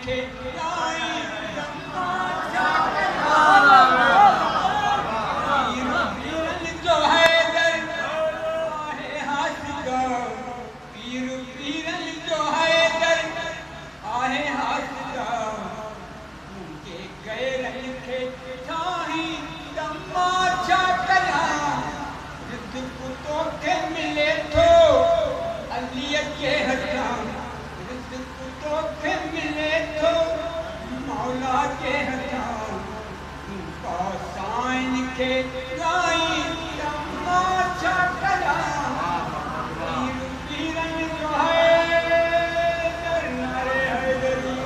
के लाई पीर जो है दर आहे हासिका पीर जो है दर आहे हासिका उनके गए लिखे चाही तमाशा करा कुत्तों के मिले तो अलियत के हटा कुत्तों के मिले तो मौला के हटा उनका साइन के लाई तमाशा करा पीरन जो है नारे हैदरी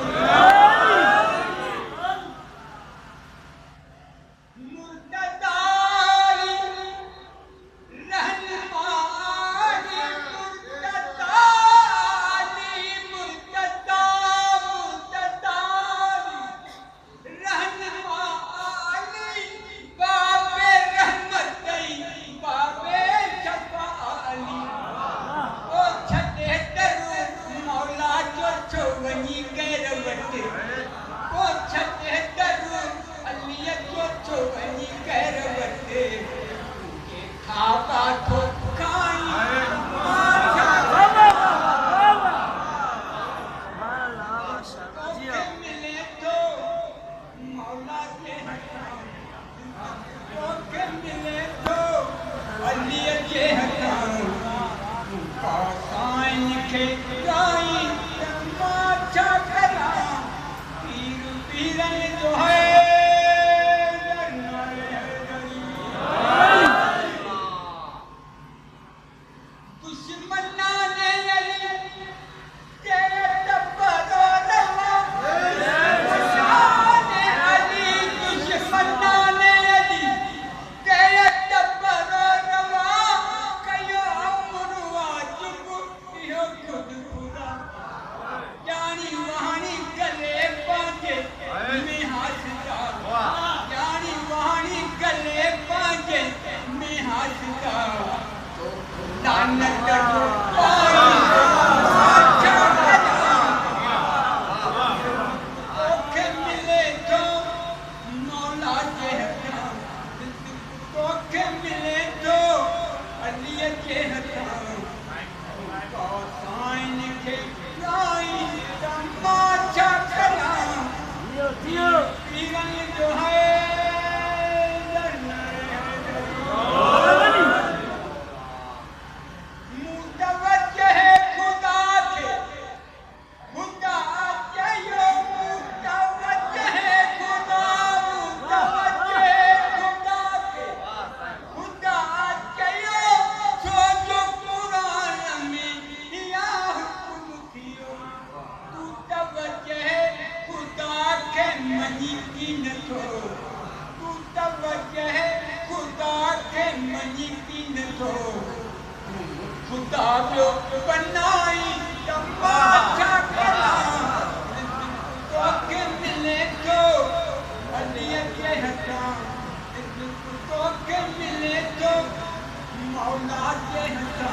मौला के हटा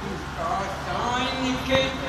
उसका साइन के